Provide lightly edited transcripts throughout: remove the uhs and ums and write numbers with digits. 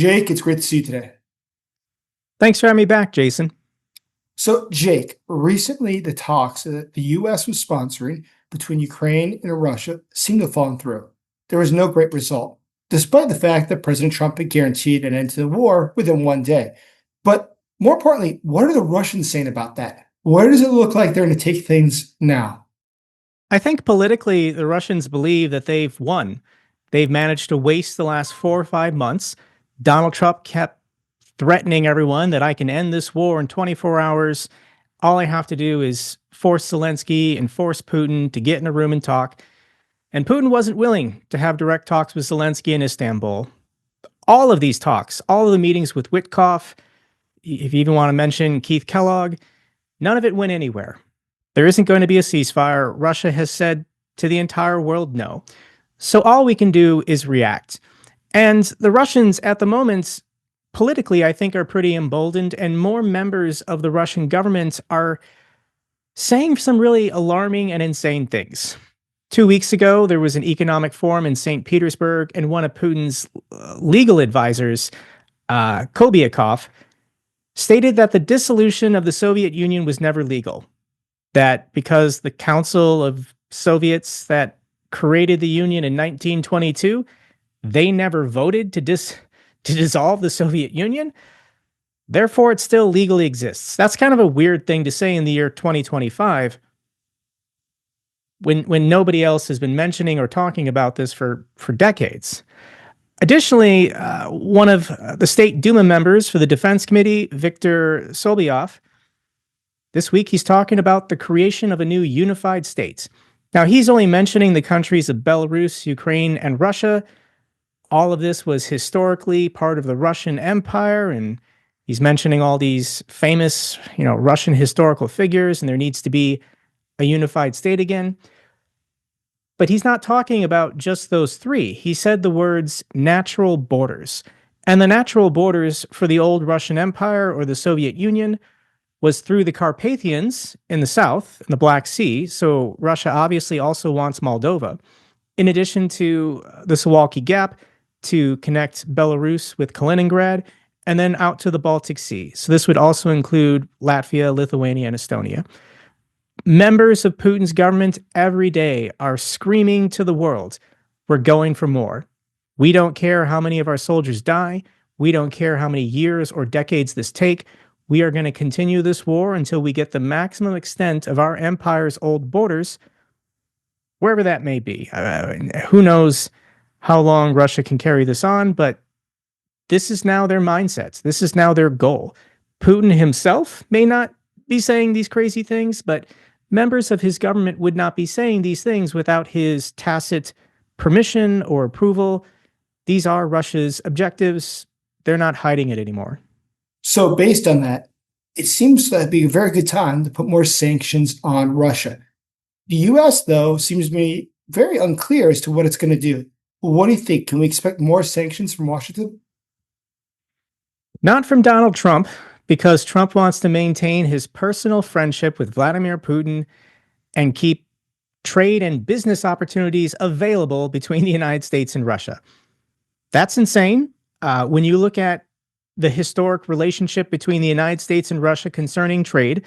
Jake, it's great to see you today. Thanks for having me back, Jason. So, Jake, recently the talks that the U.S. was sponsoring between Ukraine and Russia seemed to have fallen through. There was no great result, despite the fact that President Trump had guaranteed an end to the war within one day. But more importantly, what are the Russians saying about that? Where does it look like they're going to take things now? I think politically, the Russians believe that they've won. They've managed to waste the last 4 or 5 months. Donald Trump kept threatening everyone that I can end this war in 24 hours. All I have to do is force Zelensky and force Putin to get in a room and talk. And Putin wasn't willing to have direct talks with Zelensky in Istanbul. All of these talks, all of the meetings with Witkoff, if you even want to mention Keith Kellogg, none of it went anywhere. There isn't going to be a ceasefire. Russia has said to the entire world no. So all we can do is react. And the Russians at the moment, politically, I think are pretty emboldened, and more members of the Russian government are saying some really alarming and insane things. 2 weeks ago, there was an economic forum in St. Petersburg, and one of Putin's legal advisors, Kobiakov, stated that the dissolution of the Soviet Union was never legal. That because the Council of Soviets that created the Union in 1922, they never voted to dissolve the Soviet Union, therefore it still legally exists. That's kind of a weird thing to say in the year 2025 when nobody else has been mentioning or talking about this for decades. Additionally, one of the State Duma members for the Defense Committee, Viktor Sobolyov, this week he's talking about the creation of a new unified state. Now, he's only mentioning the countries of Belarus, Ukraine, and Russia. All of this was historically part of the Russian Empire, and he's mentioning all these famous, Russian historical figures, and there needs to be a unified state again. But he's not talking about just those three. He said the words natural borders. And the natural borders for the old Russian Empire or the Soviet Union was through the Carpathians in the south, in the Black Sea. So Russia obviously also wants Moldova, in addition to the Suwalki Gap, to connect Belarus with Kaliningrad, and then out to the Baltic Sea. So this would also include Latvia, Lithuania, and Estonia. Members of Putin's government every day are screaming to the world, we're going for more. We don't care how many of our soldiers die. We don't care how many years or decades this take. We are going to continue this war until we get the maximum extent of our empire's old borders, wherever that may be. Who knows how long Russia can carry this on, but this is now their mindsets. This is now their goal. Putin himself may not be saying these crazy things, but members of his government would not be saying these things without his tacit permission or approval. These are Russia's objectives. They're not hiding it anymore. So based on that, it seems to be a very good time to put more sanctions on Russia. The U.S., though, seems to be very unclear as to what it's going to do. What do you think? Can we expect more sanctions from Washington? Not from Donald Trump, because Trump wants to maintain his personal friendship with Vladimir Putin and keep trade and business opportunities available between the United States and Russia. That's insane. When you look at the historic relationship between the United States and Russia concerning trade,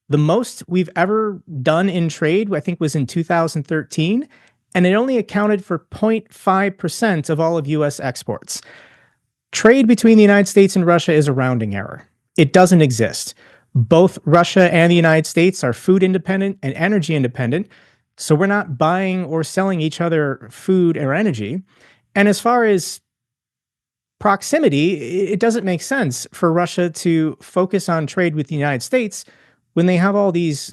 the most we've ever done in trade, I think, was in 2013, and it only accounted for 0.5% of all of U.S. exports. Trade between the United States and Russia is a rounding error. It doesn't exist. Both Russia and the United States are food independent and energy independent, so we're not buying or selling each other food or energy. And as far as proximity, it doesn't make sense for Russia to focus on trade with the United States when they have all these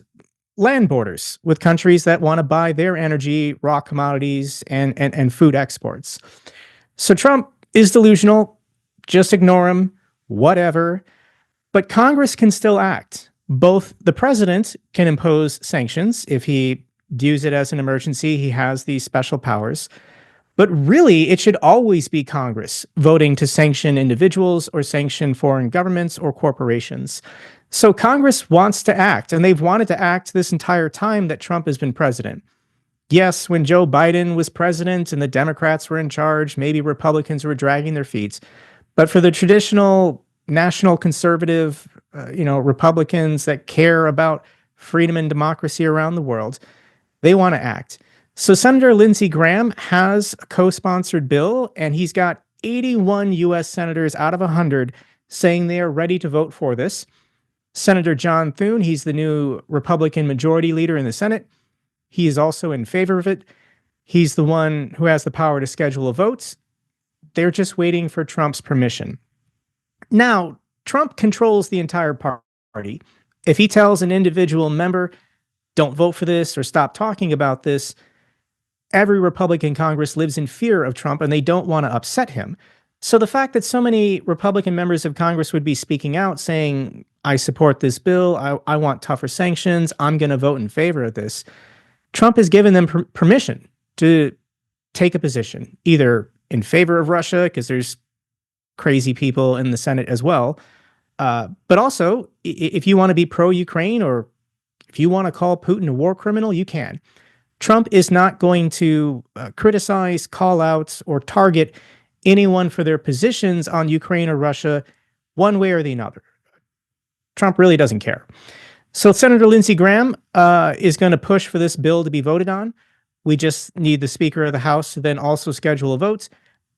land borders with countries that want to buy their energy, raw commodities, and food exports. So Trump is delusional. Just ignore him, whatever. But Congress can still act. Both the president can impose sanctions if he views it as an emergency. He has these special powers. But really, it should always be Congress voting to sanction individuals or sanction foreign governments or corporations. So Congress wants to act, and they've wanted to act this entire time that Trump has been president. Yes, when Joe Biden was president and the Democrats were in charge, maybe Republicans were dragging their feet. But for the traditional national conservative, Republicans that care about freedom and democracy around the world, they want to act. So Senator Lindsey Graham has a co-sponsored bill, and he's got 81 U.S. senators out of 100 saying they are ready to vote for this. Senator John Thune, he's the new Republican majority leader in the Senate. He is also in favor of it. He's the one who has the power to schedule a vote. They're just waiting for Trump's permission. Now, Trump controls the entire party. If he tells an individual member, don't vote for this or stop talking about this, every Republican Congress lives in fear of Trump and they don't want to upset him. So the fact that so many Republican members of Congress would be speaking out saying, I support this bill, I want tougher sanctions, I'm going to vote in favor of this, Trump has given them permission to take a position, either in favor of Russia, because there's crazy people in the Senate as well, but also if you want to be pro-Ukraine or if you want to call Putin a war criminal, you can. Trump is not going to criticize, call out, or target anyone for their positions on Ukraine or Russia one way or the other. Trump really doesn't care. So Senator Lindsey Graham is going to push for this bill to be voted on. We just need the Speaker of the House to then also schedule a vote.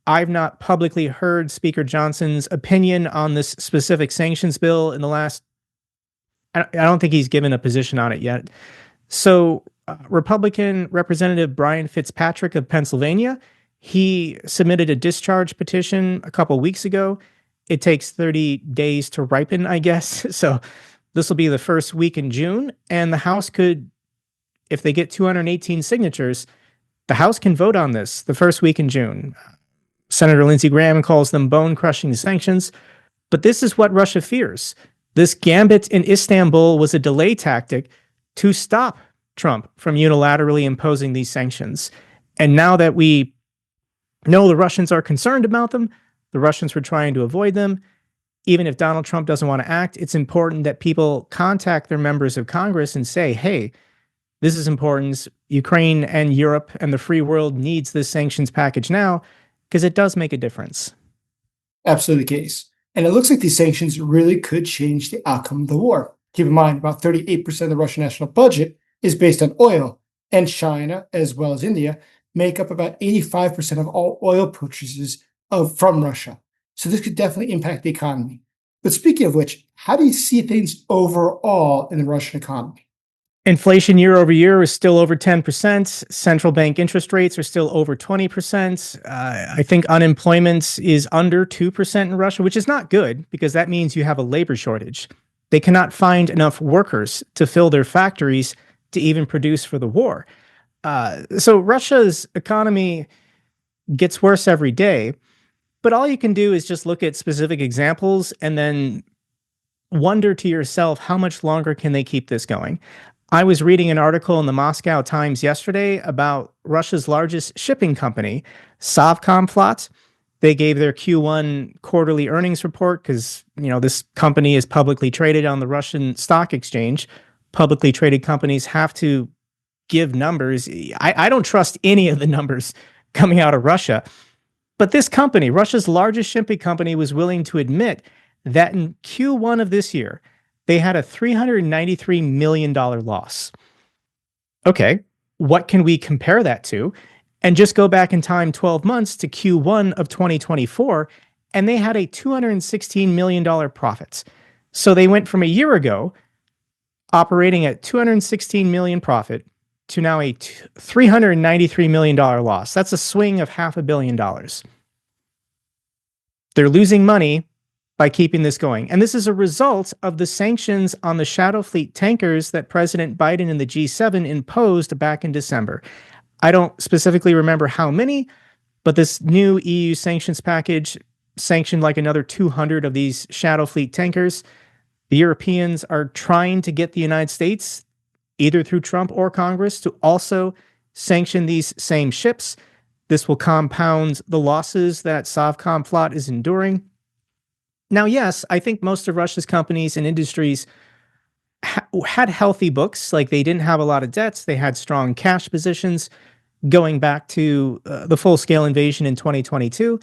I've not publicly heard Speaker Johnson's opinion on this specific sanctions bill in the last, I don't think he's given a position on it yet. So Republican Representative Brian Fitzpatrick of Pennsylvania, he submitted a discharge petition a couple weeks ago. It takes 30 days to ripen, I guess. So this will be the first week in June. And the House could, if they get 218 signatures, the House can vote on this the first week in June. Senator Lindsey Graham calls them bone-crushing sanctions. But this is what Russia fears. This gambit in Istanbul was a delay tactic to stop Trump from unilaterally imposing these sanctions. And now that we know the Russians are concerned about them, the Russians were trying to avoid them, even if Donald Trump doesn't want to act, it's important that people contact their members of Congress and say, hey, this is important. Ukraine and Europe and the free world needs this sanctions package now, because it does make a difference. Absolutely the case. And it looks like these sanctions really could change the outcome of the war. Keep in mind, about 38% of the Russian national budget is based on oil, and China, as well as India, make up about 85% of all oil purchases from Russia. So this could definitely impact the economy. But speaking of which, how do you see things overall in the Russian economy? Inflation year over year is still over 10%. Central bank interest rates are still over 20%. I think unemployment is under 2% in Russia, which is not good because that means you have a labor shortage. They cannot find enough workers to fill their factories to even produce for the war. So Russia's economy gets worse every day. But all you can do is just look at specific examples and then wonder to yourself, how much longer can they keep this going? I was reading an article in the Moscow Times yesterday about Russia's largest shipping company, Sovcomflot. They gave their Q1 quarterly earnings report because, this company is publicly traded on the Russian stock exchange. Publicly traded companies have to give numbers. I don't trust any of the numbers coming out of Russia. But this company, Russia's largest shipping company, was willing to admit that in Q1 of this year, they had a $393 million loss. Okay, what can we compare that to? And just go back in time 12 months to Q1 of 2024, and they had a $216 million profit. So they went from a year ago operating at $216 million profit to now a $393 million loss. That's a swing of $500 million. They're losing money by keeping this going. And this is a result of the sanctions on the Shadow Fleet tankers that President Biden and the G7 imposed back in December. I don't specifically remember how many, but this new EU sanctions package sanctioned like another 200 of these Shadow Fleet tankers. The Europeans are trying to get the United States, either through Trump or Congress, to also sanction these same ships. This will compound the losses that Sovcomflot is enduring. Now, yes, I think most of Russia's companies and industries had healthy books. Like, they didn't have a lot of debts. They had strong cash positions going back to the full-scale invasion in 2022.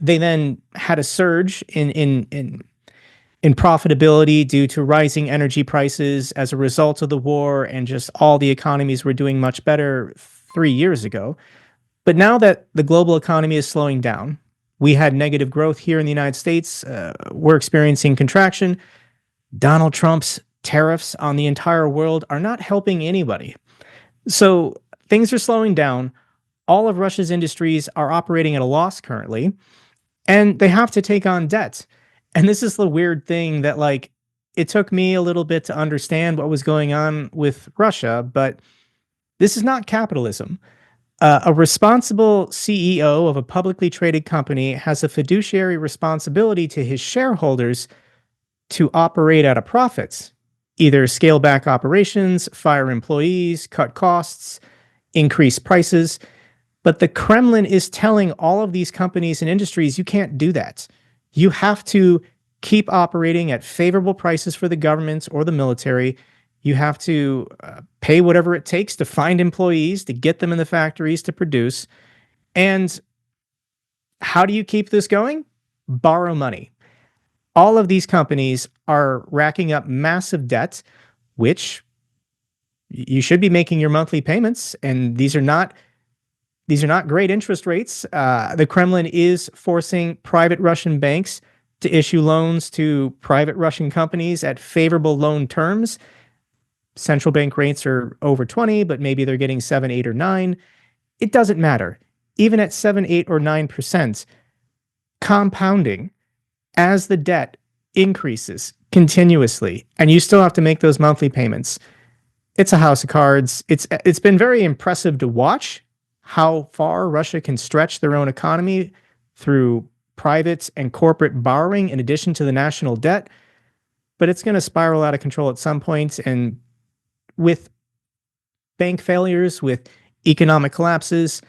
They then had a surge in profitability due to rising energy prices as a result of the war, and just all the economies were doing much better 3 years ago. But now that the global economy is slowing down, we had negative growth here in the United States. We're experiencing contraction. Donald Trump's tariffs on the entire world are not helping anybody. So things are slowing down. All of Russia's industries are operating at a loss currently, and they have to take on debt. And this is the weird thing that, like, it took me a little bit to understand what was going on with Russia, but this is not capitalism. A responsible CEO of a publicly traded company has a fiduciary responsibility to his shareholders to operate at a profit, either scale back operations, fire employees, cut costs, increase prices. But the Kremlin is telling all of these companies and industries, you can't do that. You have to keep operating at favorable prices for the government or the military. You have to pay whatever it takes to find employees, to get them in the factories to produce. And how do you keep this going? Borrow money. All of these companies are racking up massive debt, which you should be making your monthly payments. And these are not great interest rates. The Kremlin is forcing private Russian banks to issue loans to private Russian companies at favorable loan terms. Central bank rates are over 20, but maybe they're getting 7, 8, or 9. It doesn't matter. Even at 7, 8, or 9%, compounding as the debt increases continuously, and you still have to make those monthly payments. It's a house of cards. It's been very impressive to watch how far Russia can stretch their own economy through private and corporate borrowing in addition to the national debt. But it's going to spiral out of control at some point. And with bank failures, with economic collapses,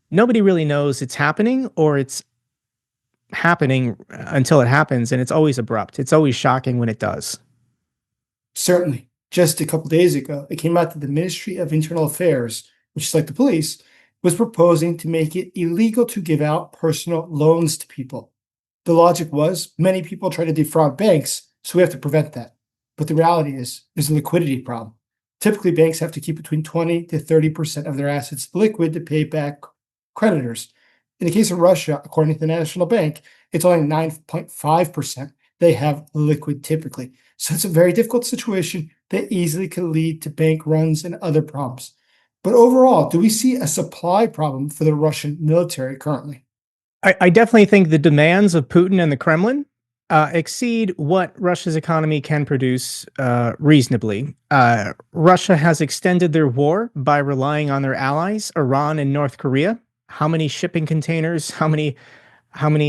nobody really knows it's happening, or it's happening until it happens. And it's always abrupt. It's always shocking when it does. Certainly. Just a couple days ago, it came out that the Ministry of Internal Affairs, which is like the police, was proposing to make it illegal to give out personal loans to people. The logic was many people try to defraud banks, so we have to prevent that. But the reality is there's a liquidity problem. Typically, banks have to keep between 20 to 30% of their assets liquid to pay back creditors. In the case of Russia, according to the National Bank, it's only 9.5% they have liquid typically. So it's a very difficult situation that easily can lead to bank runs and other problems. But overall, do we see a supply problem for the Russian military currently? I definitely think the demands of Putin and the Kremlin exceed what Russia's economy can produce reasonably. Russia has extended their war by relying on their allies, Iran and North Korea. How many shipping containers, how many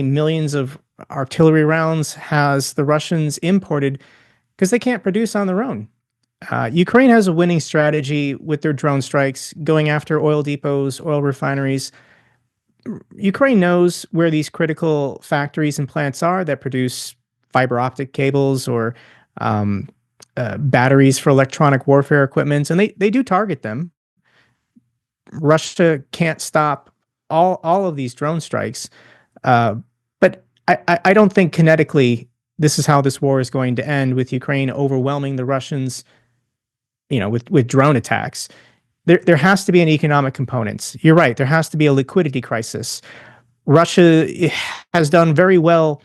millions of artillery rounds has the Russians imported because they can't produce on their own? Ukraine has a winning strategy with their drone strikes, going after oil depots, oil refineries. Ukraine knows where these critical factories and plants are that produce fiber optic cables or batteries for electronic warfare equipment, and they do target them. Russia can't stop all of these drone strikes, but I don't think kinetically this is how this war is going to end, with Ukraine overwhelming the Russians, with drone attacks. There has to be an economic component. You're right. There has to be a liquidity crisis. Russia has done very well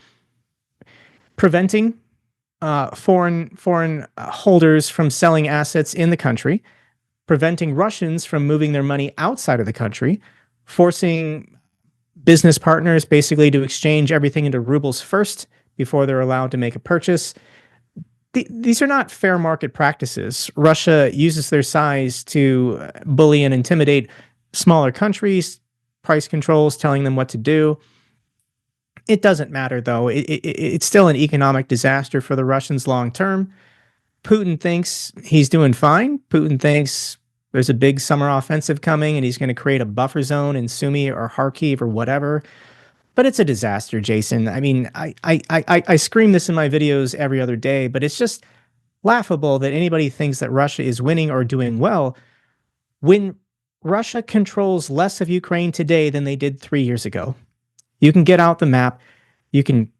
preventing foreign holders from selling assets in the country, preventing Russians from moving their money outside of the country, forcing business partners basically to exchange everything into rubles first before they're allowed to make a purchase. These are not fair market practices. Russia uses their size to bully and intimidate smaller countries, price controls, telling them what to do. It doesn't matter, though. It's still an economic disaster for the Russians long term. Putin thinks he's doing fine. Putin thinks there's a big summer offensive coming and he's going to create a buffer zone in Sumy or Kharkiv or whatever. But it's a disaster, Jason. I mean, I scream this in my videos every other day, but it's just laughable that anybody thinks that Russia is winning or doing well when Russia controls less of Ukraine today than they did 3 years ago. You can get out the map, you can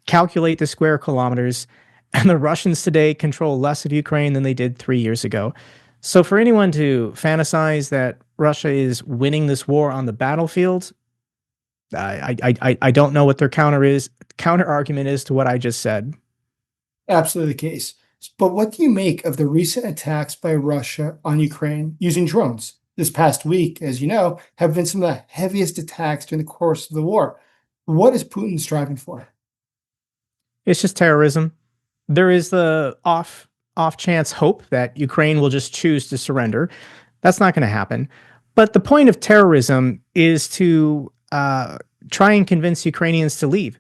calculate the square kilometers, and the Russians today control less of Ukraine than they did 3 years ago. So for anyone to fantasize that Russia is winning this war on the battlefield, I don't know what their counter argument is to what I just said. Absolutely the case. But what do you make of the recent attacks by Russia on Ukraine using drones? This past week, as you know, have been some of the heaviest attacks during the course of the war. What is Putin striving for? It's just terrorism. There is the off chance hope that Ukraine will just choose to surrender. That's not going to happen. But the point of terrorism is to try and convince Ukrainians to leave,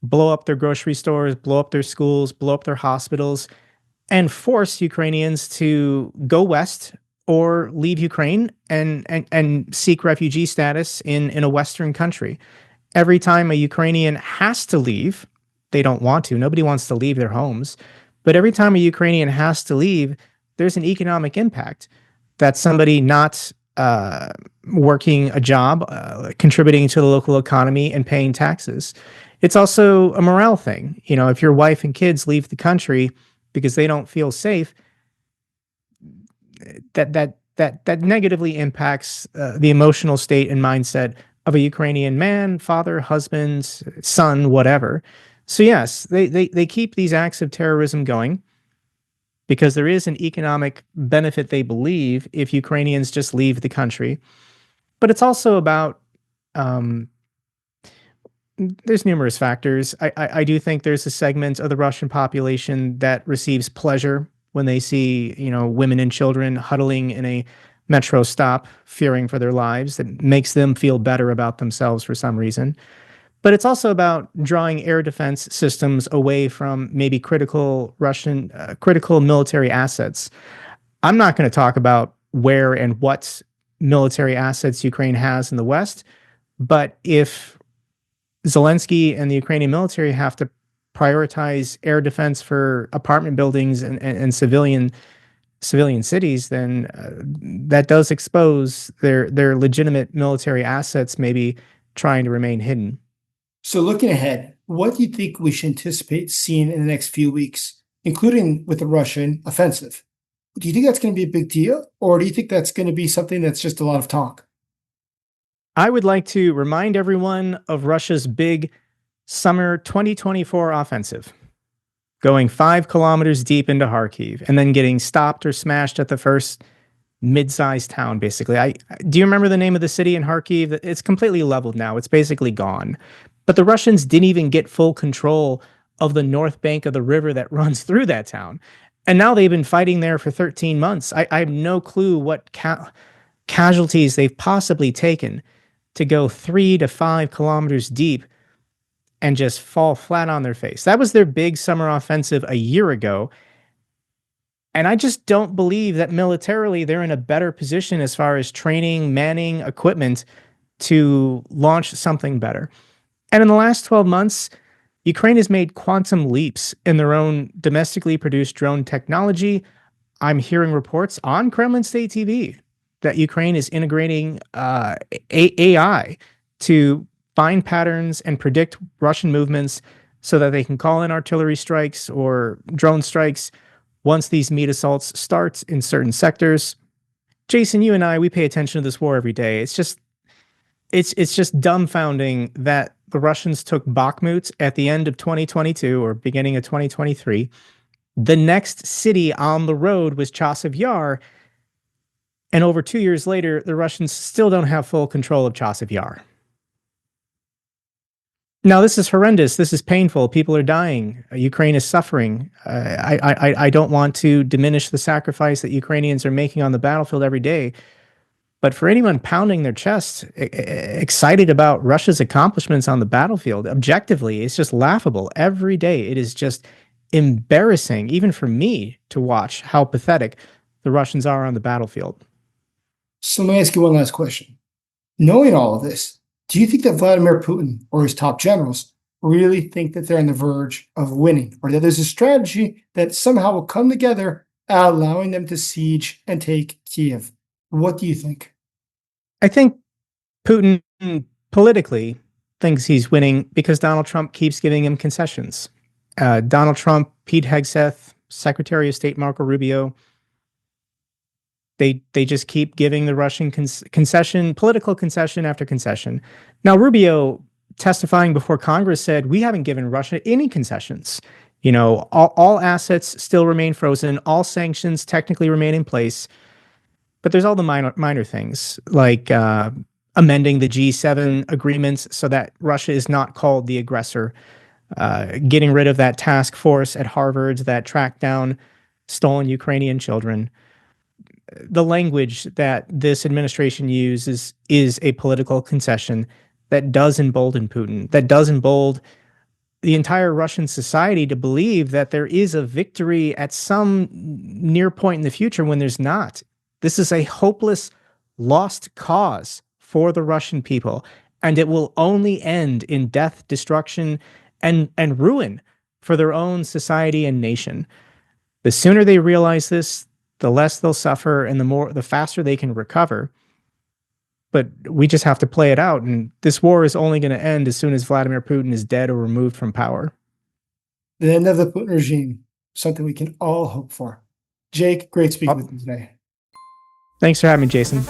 blow up their grocery stores, blow up their schools, blow up their hospitals, and force Ukrainians to go west or leave Ukraine and seek refugee status in a Western country. Every time a Ukrainian has to leave, they don't want to. Nobody wants to leave their homes. But every time a Ukrainian has to leave, there's an economic impact. That's somebody not working a job, contributing to the local economy, and paying taxes. It's also a morale thing. You know, if your wife and kids leave the country because they don't feel safe, that negatively impacts the emotional state and mindset of a Ukrainian man, father, husband, son, whatever. So yes, they keep these acts of terrorism going because there is an economic benefit, they believe, if Ukrainians just leave the country. But it's also about there's numerous factors. I do think there's a segment of the Russian population that receives pleasure when they see, you know, women and children huddling in a metro stop, fearing for their lives. That makes them feel better about themselves for some reason. But it's also about drawing air defense systems away from maybe critical military assets. I'm not going to talk about where and what military assets Ukraine has in the West, but if Zelensky and the Ukrainian military have to prioritize air defense for apartment buildings and civilian cities, then that does expose their legitimate military assets, maybe trying to remain hidden. So, looking ahead, what do you think we should anticipate seeing in the next few weeks, including with the Russian offensive? Do you think that's going to be a big deal, or do you think that's going to be something that's just a lot of talk? I would like to remind everyone of Russia's big summer 2024 offensive, going 5 kilometers deep into Kharkiv and then getting stopped or smashed at the first mid-sized town, basically. Do you remember the name of the city in Kharkiv? It's completely leveled now. It's basically gone. But the Russians didn't even get full control of the north bank of the river that runs through that town. And now they've been fighting there for 13 months. I have no clue what casualties they've possibly taken to go 3 to 5 kilometers deep and just fall flat on their face. That was their big summer offensive a year ago. And I just don't believe that militarily they're in a better position as far as training, manning, equipment to launch something better. And in the last 12 months, Ukraine has made quantum leaps in their own domestically produced drone technology. I'm hearing reports on Kremlin State TV that Ukraine is integrating AI to find patterns and predict Russian movements so that they can call in artillery strikes or drone strikes once these meat assaults start in certain sectors. Jason, you and I, we pay attention to this war every day. It's just dumbfounding that the Russians took Bakhmut at the end of 2022 or beginning of 2023. The next city on the road was Chasiv Yar. And over 2 years later, the Russians still don't have full control of Chasiv Yar. Now, this is horrendous. This is painful. People are dying. Ukraine is suffering. I don't want to diminish the sacrifice that Ukrainians are making on the battlefield every day. But for anyone pounding their chest, excited about Russia's accomplishments on the battlefield, objectively, it's just laughable. Every day, it is just embarrassing, even for me, to watch how pathetic the Russians are on the battlefield. So let me ask you one last question. Knowing all of this, do you think that Vladimir Putin or his top generals really think that they're on the verge of winning, or that there's a strategy that somehow will come together, allowing them to siege and take Kyiv? What do you think? I think Putin politically thinks he's winning because Donald Trump keeps giving him concessions. Donald Trump, Pete Hegseth, Secretary of State Marco Rubio, they just keep giving the Russian concession, political concession after concession. Now, Rubio, testifying before Congress, said, we haven't given Russia any concessions. You know, all assets still remain frozen. All sanctions technically remain in place. But there's all the minor things, like amending the G7 agreements so that Russia is not called the aggressor, getting rid of that task force at Harvard that tracked down stolen Ukrainian children. The language that this administration uses is a political concession that does embolden Putin, that does embolden the entire Russian society to believe that there is a victory at some near point in the future when there's not. This is a hopeless, lost cause for the Russian people, and it will only end in death, destruction, and ruin for their own society and nation. The sooner they realize this, the less they'll suffer, and the faster they can recover. But we just have to play it out, and this war is only going to end as soon as Vladimir Putin is dead or removed from power. The end of the Putin regime, something we can all hope for. Jake, great speaking with you today. Thanks for having me, Jason.